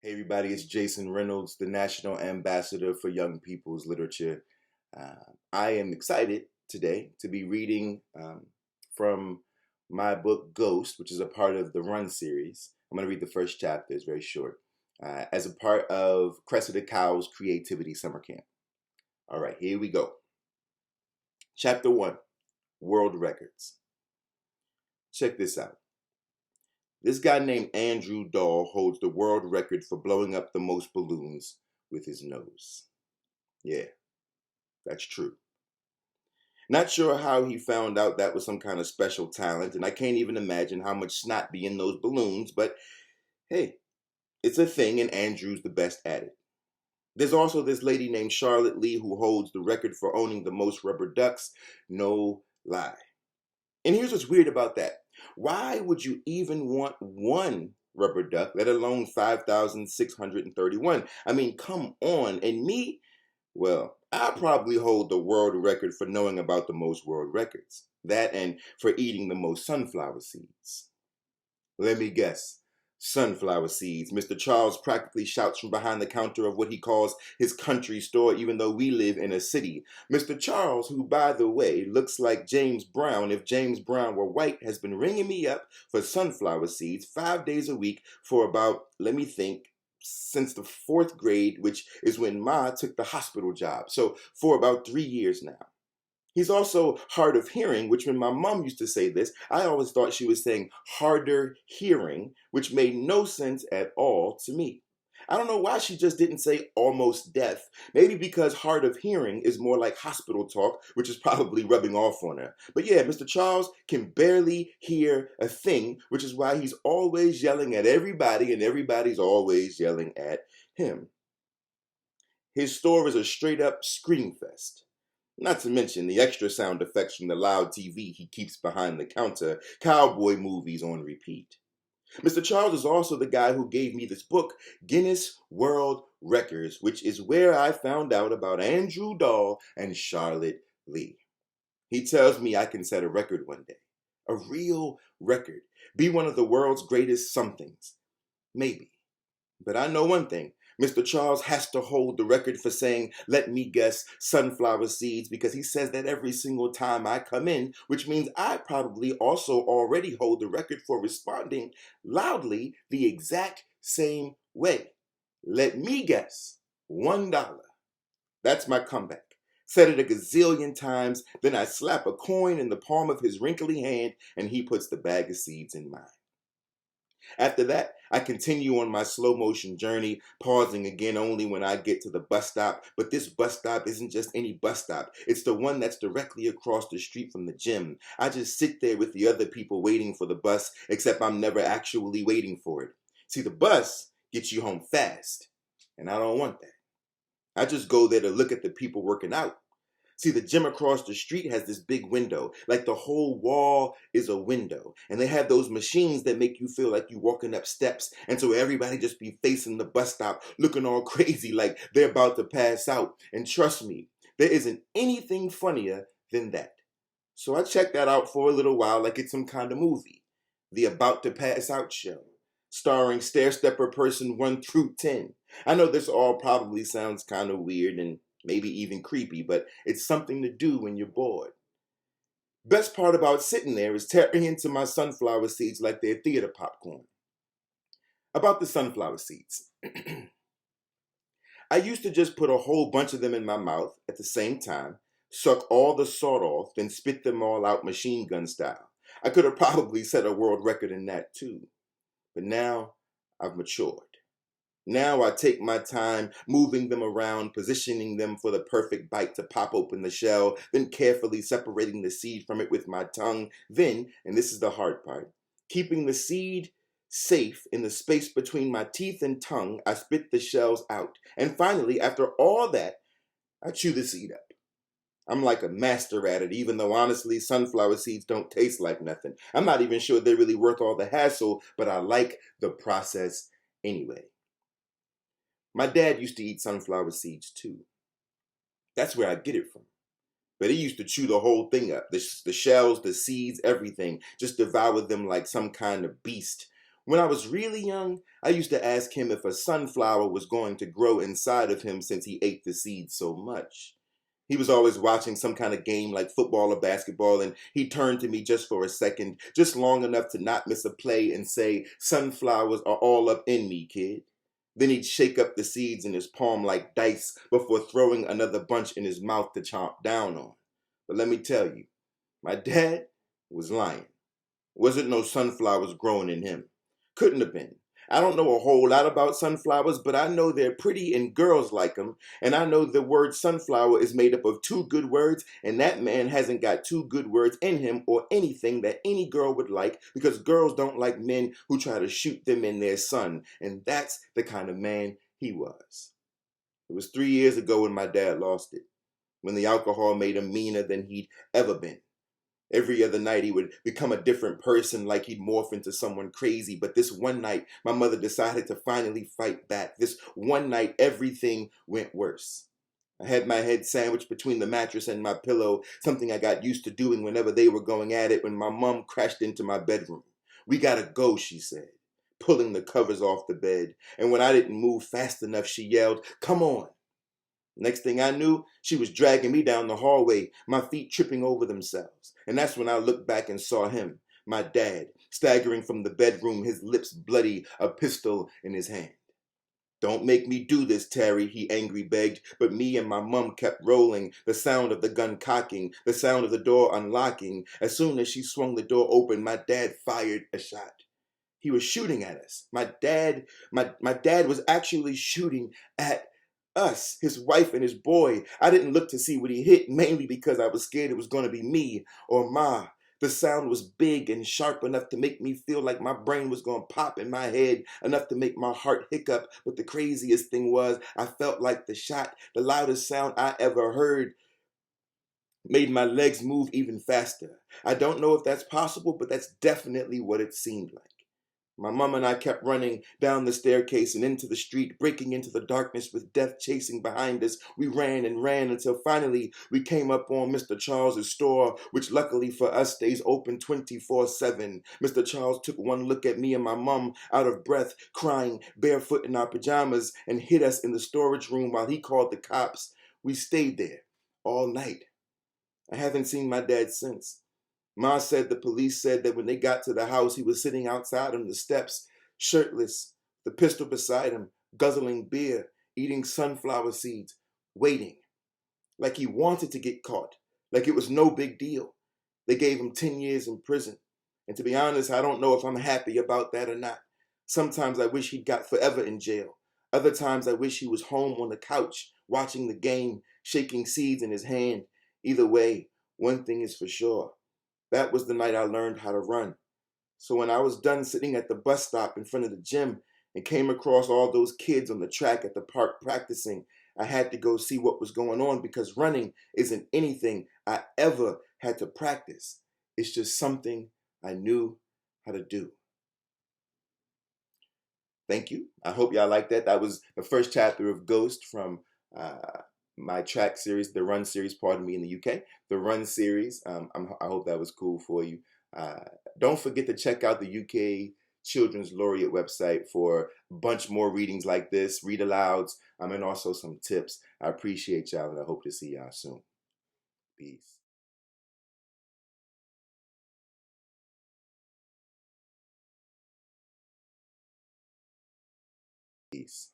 Hey everybody, it's Jason Reynolds, the National Ambassador for Young People's Literature. I am excited today to be reading from my book Ghost, which is a part of the Run series. I'm going to read the first chapter, it's very short, as a part of Cressida Cowell's Creativity Summer Camp. All right, here we go. Chapter 1, World Records. Check this out. This guy named Andrew Dahl holds the world record for blowing up the most balloons with his nose. Yeah, that's true. Not sure how he found out that was some kind of special talent, and I can't even imagine how much snot be in those balloons, but hey, it's a thing and Andrew's the best at it. There's also this lady named Charlotte Lee who holds the record for owning the most rubber ducks. No lie. And here's what's weird about that. Why would you even want one rubber duck, let alone 5,631? I mean, come on. And me? Well, I probably hold the world record for knowing about the most world records. That and for eating the most sunflower seeds. Let me guess. Sunflower seeds. Mr. Charles practically shouts from behind the counter of what he calls his country store, even though we live in a city. Mr. Charles, who, by the way, looks like James Brown if James Brown were white, has been ringing me up for sunflower seeds 5 days a week for about, let me think, since the 4th grade, which is when Ma took the hospital job. So for about 3 years now. He's also hard of hearing, which when my mom used to say this, I always thought she was saying harder hearing, which made no sense at all to me. I don't know why she just didn't say almost deaf. Maybe because hard of hearing is more like hospital talk, which is probably rubbing off on her. But yeah, Mr. Charles can barely hear a thing, which is why he's always yelling at everybody and everybody's always yelling at him. His store is a straight up scream fest. Not to mention the extra sound effects from the loud TV he keeps behind the counter, cowboy movies on repeat. Mr. Charles is also the guy who gave me this book, Guinness World Records, which is where I found out about Andrew Dahl and Charlotte Lee. He tells me I can set a record one day. A real record. Be one of the world's greatest somethings. Maybe. But I know one thing. Mr. Charles has to hold the record for saying, let me guess, sunflower seeds, because he says that every single time I come in, which means I probably also already hold the record for responding loudly the exact same way. Let me guess, $1. That's my comeback. Said it a gazillion times, then I slap a coin in the palm of his wrinkly hand, and he puts the bag of seeds in mine. After that, I continue on my slow motion journey, pausing again only when I get to the bus stop. But this bus stop isn't just any bus stop. It's the one that's directly across the street from the gym. I just sit there with the other people waiting for the bus, except I'm never actually waiting for it. See, the bus gets you home fast, and I don't want that. I just go there to look at the people working out. See, the gym across the street has this big window, like the whole wall is a window. And they have those machines that make you feel like you're walking up steps. And so everybody just be facing the bus stop, looking all crazy like they're about to pass out. And trust me, there isn't anything funnier than that. So I checked that out for a little while like it's some kind of movie. The About to Pass Out show, starring Stair Stepper Person 1 through 10. I know this all probably sounds kind of weird and maybe even creepy, but it's something to do when you're bored. Best part about sitting there is tearing into my sunflower seeds like they're theater popcorn. About the sunflower seeds. I used to just put a whole bunch of them in my mouth at the same time, suck all the salt off, then spit them all out machine gun style. I could have probably set a world record in that too. But now I've matured. Now I take my time moving them around, positioning them for the perfect bite to pop open the shell, then carefully separating the seed from it with my tongue. Then, and this is the hard part, keeping the seed safe in the space between my teeth and tongue, I spit the shells out. And finally, after all that, I chew the seed up. I'm like a master at it, even though honestly, sunflower seeds don't taste like nothing. I'm not even sure they're really worth all the hassle, but I like the process anyway. My dad used to eat sunflower seeds too. That's where I get it from. But he used to chew the whole thing up. The shells, the seeds, everything. Just devour them like some kind of beast. When I was really young, I used to ask him if a sunflower was going to grow inside of him since he ate the seeds so much. He was always watching some kind of game like football or basketball, and he'd turn to me just for a second, just long enough to not miss a play and say, "Sunflowers are all up in me, kid." Then he'd shake up the seeds in his palm like dice before throwing another bunch in his mouth to chomp down on. But let me tell you, my dad was lying. Wasn't no sunflowers growing in him. Couldn't have been. I don't know a whole lot about sunflowers, but I know they're pretty and girls like them. And I know the word sunflower is made up of two good words, and that man hasn't got two good words in him or anything that any girl would like, because girls don't like men who try to shoot them in their sun. And that's the kind of man he was. It was 3 years ago when my dad lost it, when the alcohol made him meaner than he'd ever been. Every other night he would become a different person, like he'd morph into someone crazy. But this one night, my mother decided to finally fight back. This one night, everything went worse. I had my head sandwiched between the mattress and my pillow, something I got used to doing whenever they were going at it, when my mom crashed into my bedroom. "We gotta go," she said, pulling the covers off the bed. And when I didn't move fast enough, she yelled, "Come on." Next thing I knew, she was dragging me down the hallway, my feet tripping over themselves. And that's when I looked back and saw him, my dad, staggering from the bedroom, his lips bloody, a pistol in his hand. "Don't make me do this, Terry," he angry begged, but me and my mum kept rolling, the sound of the gun cocking, the sound of the door unlocking. As soon as she swung the door open, my dad fired a shot. He was shooting at us. My dad was actually shooting at us, his wife and his boy. I didn't look to see what he hit, mainly because I was scared it was going to be me or Ma. The sound was big and sharp enough to make me feel like my brain was going to pop in my head, enough to make my heart hiccup. But the craziest thing was, I felt like the shot, the loudest sound I ever heard, made my legs move even faster. I don't know if that's possible, but that's definitely what it seemed like. My mom and I kept running down the staircase and into the street, breaking into the darkness with death chasing behind us. We ran and ran until finally we came up on Mr. Charles's store, which luckily for us stays open 24/7. Mr. Charles took one look at me and my mom, out of breath, crying, barefoot in our pajamas, and hid us in the storage room while he called the cops. We stayed there all night. I haven't seen my dad since. Ma said the police said that when they got to the house, he was sitting outside on the steps, shirtless, the pistol beside him, guzzling beer, eating sunflower seeds, waiting, like he wanted to get caught, like it was no big deal. They gave him 10 years in prison. And to be honest, I don't know if I'm happy about that or not. Sometimes I wish he'd got forever in jail. Other times I wish he was home on the couch, watching the game, shaking seeds in his hand. Either way, one thing is for sure. That was the night I learned how to run. So when I was done sitting at the bus stop in front of the gym and came across all those kids on the track at the park practicing, I had to go see what was going on, because running isn't anything I ever had to practice. It's just something I knew how to do. Thank you. I hope y'all like that. That was the first chapter of Ghost from my track series, the Run series, pardon me, in the UK. The Run series. I hope that was cool for you. Uh, don't forget to check out the UK Children's Laureate website for a bunch more readings like this, read alouds, and also some tips. I appreciate y'all, and I hope to see y'all soon. Peace. Peace.